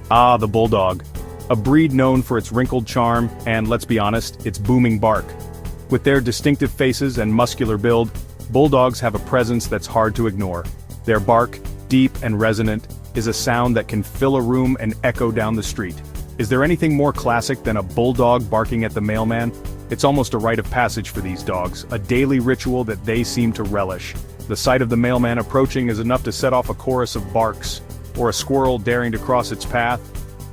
Ah, the Bulldog. A breed known for its wrinkled charm and, let's be honest, its booming bark. With their distinctive faces and muscular build, Bulldogs have a presence that's hard to ignore. Their bark, deep and resonant, is a sound that can fill a room and echo down the street. Is there anything more classic than a Bulldog barking at the mailman? It's almost a rite of passage for these dogs, a daily ritual that they seem to relish. The sight of the mailman approaching is enough to set off a chorus of barks, or a squirrel daring to cross its path.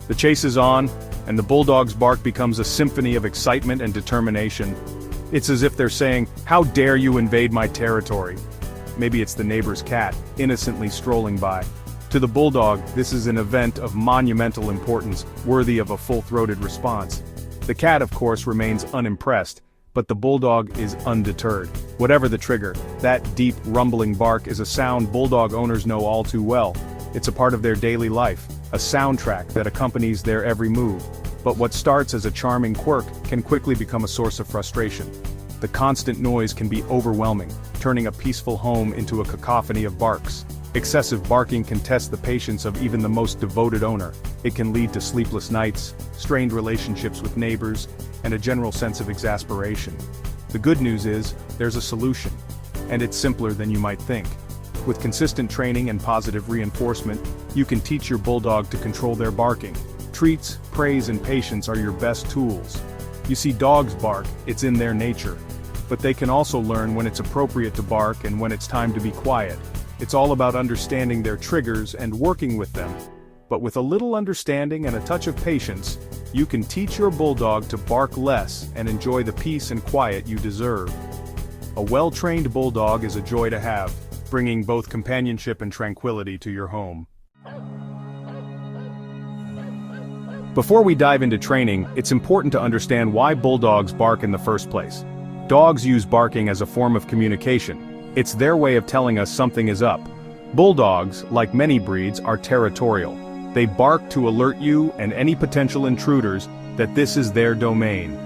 The chase is on, and the Bulldog's bark becomes a symphony of excitement and determination. It's as if they're saying, "How dare you invade my territory?" Maybe it's the neighbor's cat, innocently strolling by. To the Bulldog, this is an event of monumental importance, worthy of a full-throated response. The cat, of course, remains unimpressed, but the Bulldog is undeterred. Whatever the trigger, that deep, rumbling bark is a sound Bulldog owners know all too well. It's a part of their daily life, a soundtrack that accompanies their every move. But what starts as a charming quirk can quickly become a source of frustration. The constant noise can be overwhelming, turning a peaceful home into a cacophony of barks. Excessive barking can test the patience of even the most devoted owner. It can lead to sleepless nights, strained relationships with neighbors, and a general sense of exasperation. The good news is, there's a solution, and it's simpler than you might think. With consistent training and positive reinforcement, you can teach your Bulldog to control their barking. Treats, praise, and patience are your best tools. You see, dogs bark, it's in their nature. But they can also learn when it's appropriate to bark and when it's time to be quiet. It's all about understanding their triggers and working with them. But with a little understanding and a touch of patience, you can teach your Bulldog to bark less and enjoy the peace and quiet you deserve. A well-trained Bulldog is a joy to have, bringing both companionship and tranquility to your home. Before we dive into training, it's important to understand why Bulldogs bark in the first place. Dogs use barking as a form of communication. It's their way of telling us something is up. Bulldogs, like many breeds, are territorial. They bark to alert you and any potential intruders that this is their domain.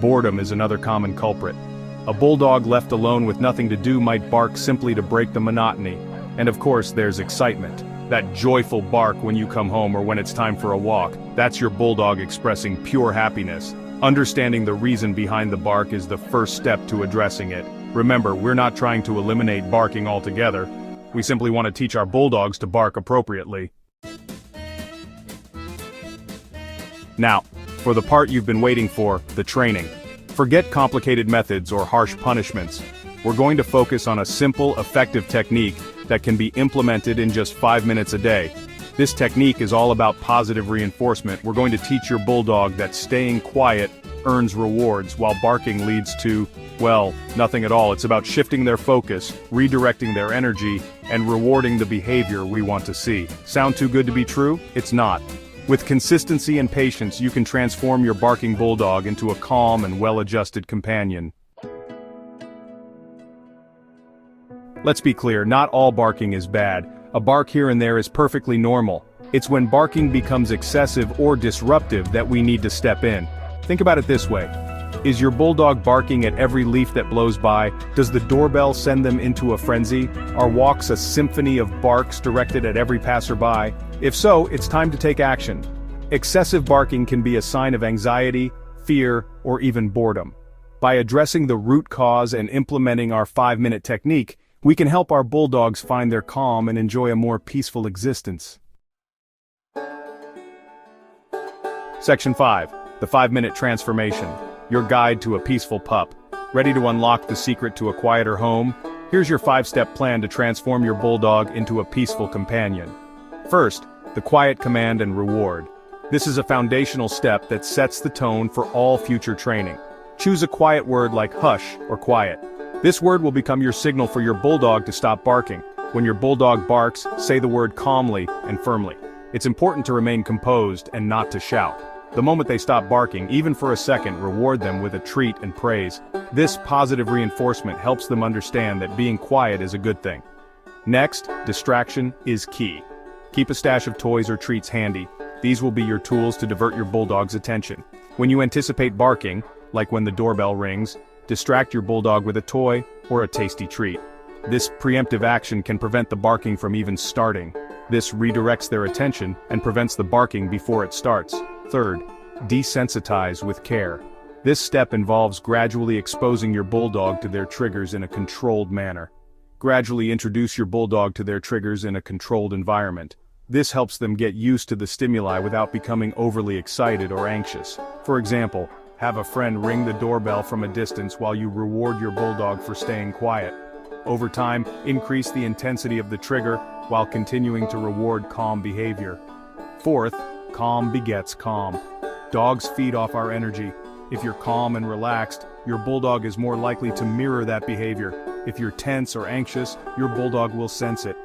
Boredom is another common culprit. A Bulldog left alone with nothing to do might bark simply to break the monotony. And of course, there's excitement. That joyful bark when you come home or when it's time for a walk. That's your Bulldog expressing pure happiness. Understanding the reason behind the bark is the first step to addressing it. Remember, we're not trying to eliminate barking altogether. We simply want to teach our Bulldogs to bark appropriately. Now, for the part you've been waiting for, the training. Forget complicated methods or harsh punishments. We're going to focus on a simple, effective technique that can be implemented in just 5 minutes a day. This technique is all about positive reinforcement. We're going to teach your Bulldog that staying quiet earns rewards while barking leads to, well, nothing at all. It's about shifting their focus, redirecting their energy, and rewarding the behavior we want to see. Sound too good to be true? It's not. With consistency and patience, you can transform your barking Bulldog into a calm and well-adjusted companion. Let's be clear, not all barking is bad. A bark here and there is perfectly normal. It's when barking becomes excessive or disruptive that we need to step in. Think about it this way. Is your Bulldog barking at every leaf that blows by? Does the doorbell send them into a frenzy? Are walks a symphony of barks directed at every passerby? If so, it's time to take action. Excessive barking can be a sign of anxiety, fear, or even boredom. By addressing the root cause and implementing our 5-minute technique, we can help our Bulldogs find their calm and enjoy a more peaceful existence. Section 5. The 5-minute transformation. Your guide to a peaceful pup. Ready to unlock the secret to a quieter home? Here's your 5-step plan to transform your Bulldog into a peaceful companion. First, the quiet command and reward. This is a foundational step that sets the tone for all future training. Choose a quiet word like hush or quiet. This word will become your signal for your Bulldog to stop barking. When your Bulldog barks, say the word calmly and firmly. It's important to remain composed and not to shout. The moment they stop barking, even for a second, reward them with a treat and praise. This positive reinforcement helps them understand that being quiet is a good thing. Next, distraction is key. Keep a stash of toys or treats handy. These will be your tools to divert your Bulldog's attention. When you anticipate barking, like when the doorbell rings, distract your Bulldog with a toy or a tasty treat. This preemptive action can prevent the barking from even starting. This redirects their attention and prevents the barking before it starts. Third, desensitize with care. This step involves gradually exposing your bulldog to their triggers in a controlled manner. Gradually introduce your bulldog to their triggers in a controlled environment. This helps them get used to the stimuli without becoming overly excited or anxious. For example, have a friend ring the doorbell from a distance while you reward your bulldog for staying quiet. Over time, increase the intensity of the trigger while continuing to reward calm behavior. Fourth, calm begets calm. Dogs feed off our energy. If you're calm and relaxed, your bulldog is more likely to mirror that behavior. If you're tense or anxious, your bulldog will sense it.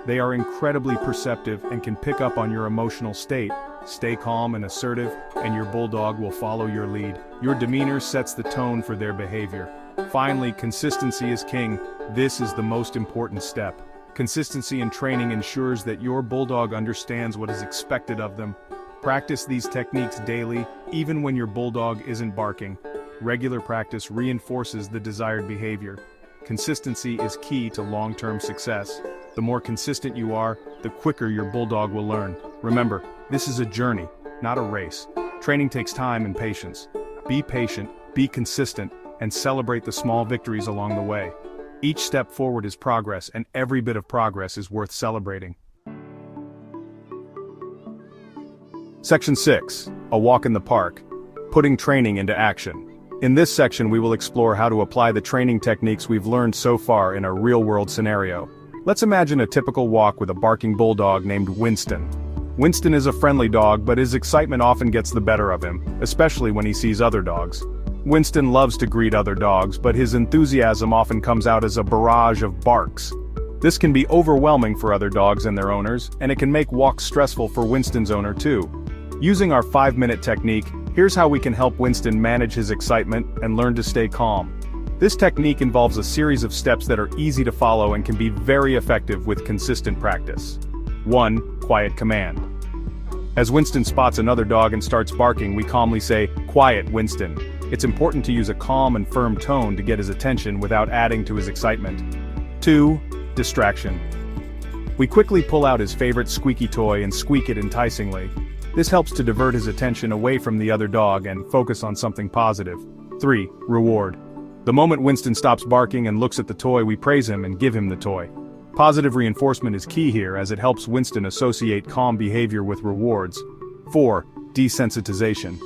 They are incredibly perceptive and can pick up on your emotional state. Stay calm and assertive, and your bulldog will follow your lead. Your demeanor sets the tone for their behavior. Finally, consistency is king. This is the most important step. Consistency in training ensures that your bulldog understands what is expected of them. Practice these techniques daily, even when your bulldog isn't barking. Regular practice reinforces the desired behavior. Consistency is key to long-term success. The more consistent you are, the quicker your bulldog will learn. Remember, this is a journey, not a race. Training takes time and patience. Be patient, be consistent, and celebrate the small victories along the way. Each step forward is progress, and every bit of progress is worth celebrating. Section 6. A walk in the park. Putting training into action. In this section we will explore how to apply the training techniques we've learned so far in a real-world scenario. Let's imagine a typical walk with a barking bulldog named Winston. Winston is a friendly dog, but his excitement often gets the better of him, especially when he sees other dogs. Winston loves to greet other dogs, but his enthusiasm often comes out as a barrage of barks. This can be overwhelming for other dogs and their owners, and it can make walks stressful for Winston's owner too. Using our 5-minute technique, here's how we can help Winston manage his excitement and learn to stay calm. This technique involves a series of steps that are easy to follow and can be very effective with consistent practice. 1. Quiet command. As Winston spots another dog and starts barking, we calmly say, "Quiet, Winston." It's important to use a calm and firm tone to get his attention without adding to his excitement. 2. Distraction. We quickly pull out his favorite squeaky toy and squeak it enticingly. This helps to divert his attention away from the other dog and focus on something positive. 3. Reward. The moment Winston stops barking and looks at the toy, we praise him and give him the toy. Positive reinforcement is key here as it helps Winston associate calm behavior with rewards. 4. Desensitization.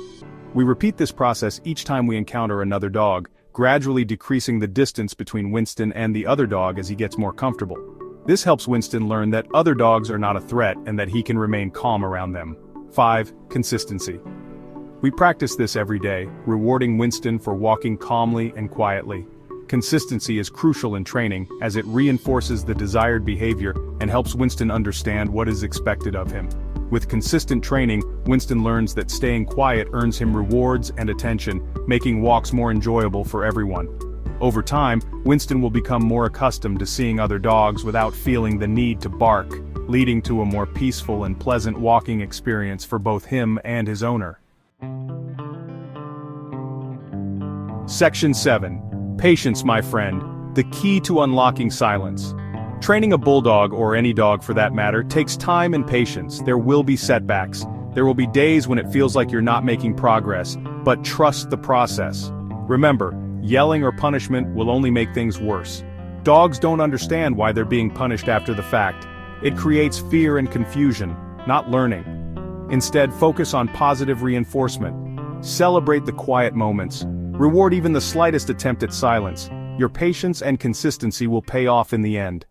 We repeat this process each time we encounter another dog, gradually decreasing the distance between Winston and the other dog as he gets more comfortable. This helps Winston learn that other dogs are not a threat and that he can remain calm around them. 5. Consistency. We practice this every day, rewarding Winston for walking calmly and quietly. Consistency is crucial in training as it reinforces the desired behavior and helps Winston understand what is expected of him. With consistent training, Winston learns that staying quiet earns him rewards and attention, making walks more enjoyable for everyone. Over time, Winston will become more accustomed to seeing other dogs without feeling the need to bark, leading to a more peaceful and pleasant walking experience for both him and his owner. Section 7. Patience, my friend. The key to unlocking silence. Training a bulldog, or any dog for that matter, takes time and patience. There will be setbacks. There will be days when it feels like you're not making progress, but trust the process. Remember, yelling or punishment will only make things worse. Dogs don't understand why they're being punished after the fact. It creates fear and confusion, not learning. Instead, focus on positive reinforcement. Celebrate the quiet moments. Reward even the slightest attempt at silence. Your patience and consistency will pay off in the end.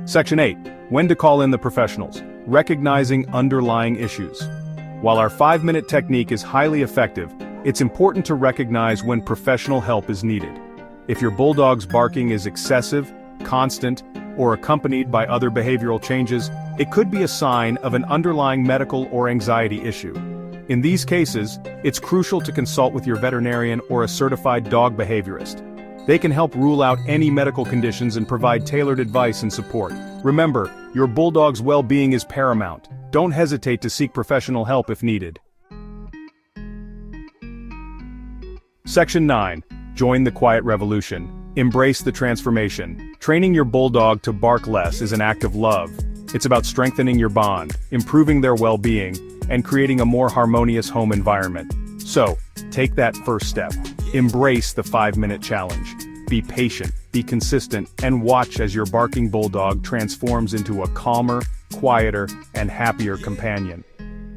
Section 8. When to call in the professionals. Recognizing underlying issues. While our 5-minute technique is highly effective, it's important to recognize when professional help is needed. If your bulldog's barking is excessive, constant, or accompanied by other behavioral changes, it could be a sign of an underlying medical or anxiety issue. In these cases, it's crucial to consult with your veterinarian or a certified dog behaviorist. They can help rule out any medical conditions and provide tailored advice and support. Remember, your bulldog's well-being is paramount. Don't hesitate to seek professional help if needed. Section 9. Join the quiet revolution. Embrace the transformation. Training your bulldog to bark less is an act of love. It's about strengthening your bond, improving their well-being, and creating a more harmonious home environment. So, take that first step. Embrace the 5-minute challenge. Be patient, be consistent, and watch as your barking bulldog transforms into a calmer, quieter, and happier companion.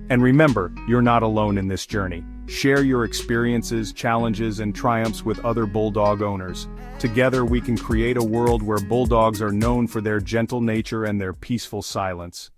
And remember, you're not alone in this journey. Share your experiences, challenges, and triumphs with other bulldog owners. Together we can create a world where bulldogs are known for their gentle nature and their peaceful silence.